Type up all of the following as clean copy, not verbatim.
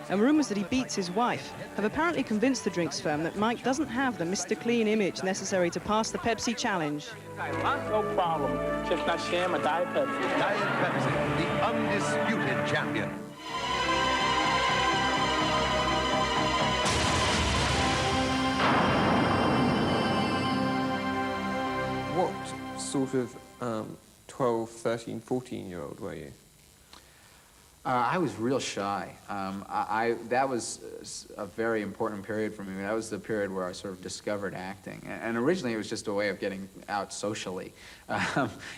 and rumours that he beats his wife have apparently convinced the drinks firm that Mike doesn't have the Mr. Clean image necessary to pass the Pepsi challenge. No problem. Just not sham a Diet Pepsi. Diet Pepsi, the undisputed champion. What sort of 12, 13, 14-year-old were you? I was real shy. That was a very important period for me. That was the period where I sort of discovered acting. And originally it was just a way of getting out socially.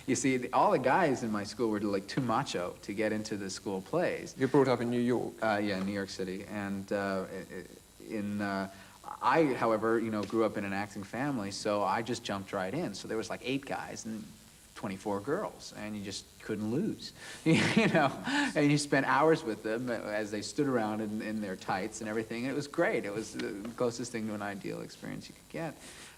You see, all the guys in my school were like too macho to get into the school plays. You were brought up in New York? Yeah, New York City. And I, however, grew up in an acting family, so I just jumped right in. So there was like 8 guys and 24 girls, and you just couldn't lose, and you spent hours with them as they stood around in their tights and everything, and it was great. It was the closest thing to an ideal experience you could get.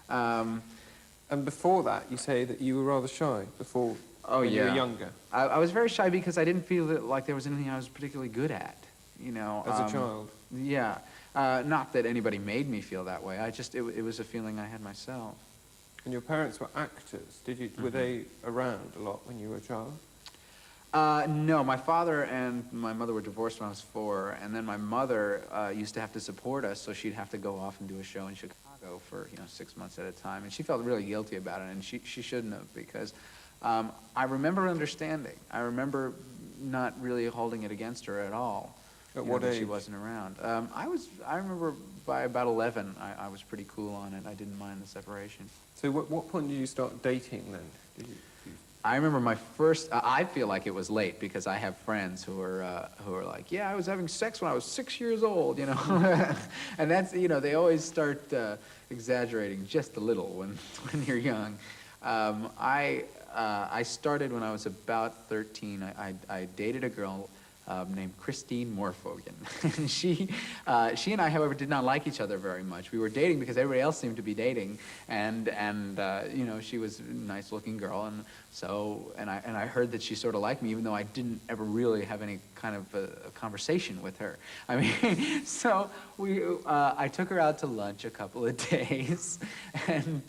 And before that, you say that you were rather shy before when you were younger. I was very shy because I didn't feel that, like there was anything I was particularly good at, As a child? Yeah. Not that anybody made me feel that way. It was a feeling I had myself. And your parents were actors. Were they around a lot when you were a child? No, my father and my mother were divorced when I was 4, and then my mother used to have to support us, so she'd have to go off and do a show in Chicago for 6 months at a time, and she felt really guilty about it, and she shouldn't have, because I remember understanding. I remember not really holding it against her at all. At what age? She wasn't around. I remember by about 11, I was pretty cool on it. I didn't mind the separation. So what point did you start dating then? I remember my first, I feel like it was late because I have friends who are like, yeah, I was having sex when I was 6 years old, And that's, they always start exaggerating just a little when you're young. I started when I was about 13. I dated a girl named Christine Morfogen. she and I, however, did not like each other very much. We were dating because everybody else seemed to be dating, and she was a nice-looking girl, and I heard that she sort of liked me, even though I didn't ever really have any kind of a conversation with her. I mean, so I took her out to lunch a couple of days, and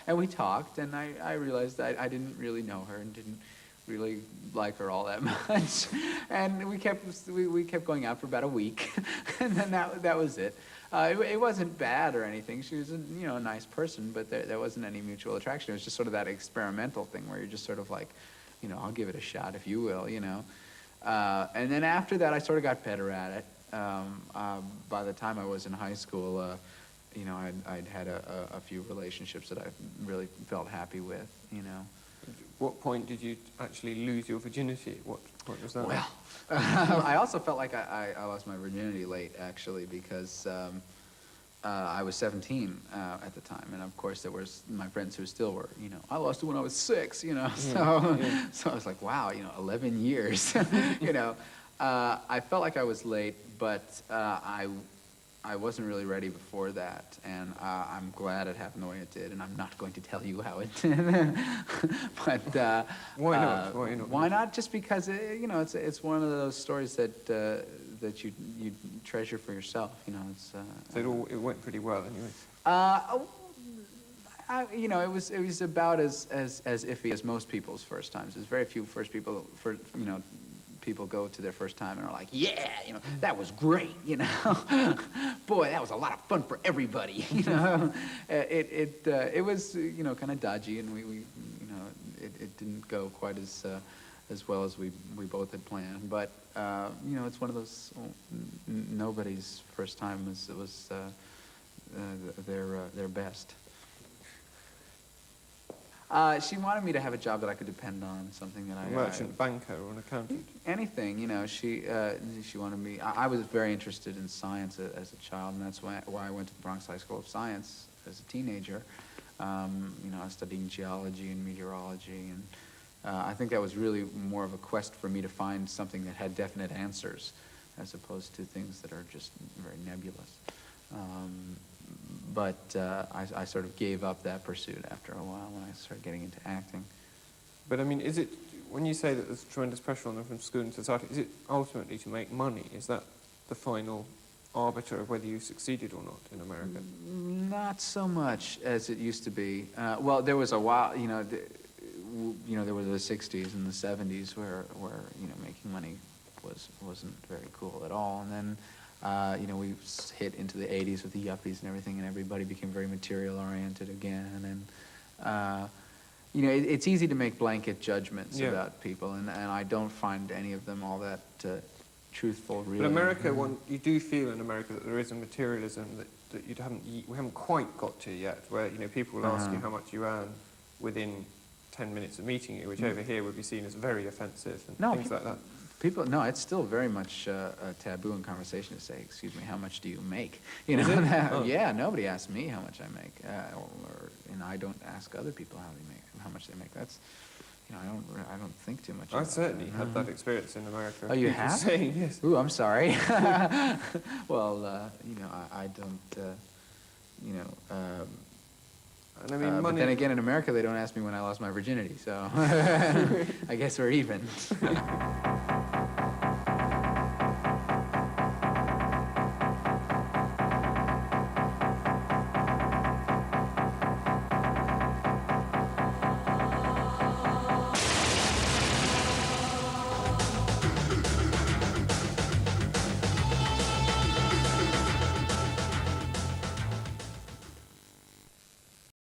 we talked, and I realized that I didn't really know her and didn't really like her all that much, and we kept going out for about a week, and then that was it. It wasn't bad or anything. She was a nice person, but there wasn't any mutual attraction. It was just sort of that experimental thing where you're just sort of like, I'll give it a shot if you will, And then after that, I sort of got better at it. By the time I was in high school, I'd had a few relationships that I really felt happy with, What point did you actually lose your virginity? What was that? Well, I also felt like I lost my virginity late, actually, because I was 17 at the time, and of course there was my friends who still were, I lost it when I was 6, so I was like, wow, 11 years, I felt like I was late, but I wasn't really ready before that, and I'm glad it happened the way it did, and I'm not going to tell you how it did. But why not? Why not? Why not? Just because it's one of those stories that you treasure for yourself. So it went pretty well anyway. It was about as iffy as most people's first times. There's very few people go to their first time and are like, yeah, that was great, boy, that was a lot of fun for everybody, It was, kind of dodgy, and we it didn't go quite as well as we both had planned, but it's one of those, nobody's first time was their best. She wanted me to have a job that I could depend on, something that a merchant banker or an accountant. Anything, she wanted me. I was very interested in science as a child, and that's why I went to the Bronx High School of Science as a teenager. I was studying geology and meteorology, and I think that was really more of a quest for me to find something that had definite answers, as opposed to things that are just very nebulous. But I sort of gave up that pursuit after a while when I started getting into acting. But I mean, is it, when you say that there's tremendous pressure on them from school and society, is it ultimately to make money? Is that the final arbiter of whether you succeeded or not in America? Not so much as it used to be. Well, there was a while, you know, there were the 60s and the 70s where you know, making money wasn't very cool at all. And then, you know, we hit into the 80s with the yuppies and everything, and everybody became very material-oriented again. And, you know, it's easy to make blanket judgments about people, and I don't find any of them all that truthful, really. But America, you do feel in America that there is a materialism that we haven't quite got to yet, where, you know, people will ask you how much you earn within 10 minutes of meeting you, which over here would be seen as very offensive and things like that. No, it's still very much a taboo in conversation to say, excuse me, how much do you make? You know, yeah, nobody asks me how much I make, and I don't ask other people how much they make. That's, you know, I don't think too much. I certainly had that experience in America. Oh, you have? Saying, yes. Ooh, I'm sorry. Well, you know, I don't, you know. And I mean, but then again, in America, they don't ask me when I lost my virginity, so I guess we're even.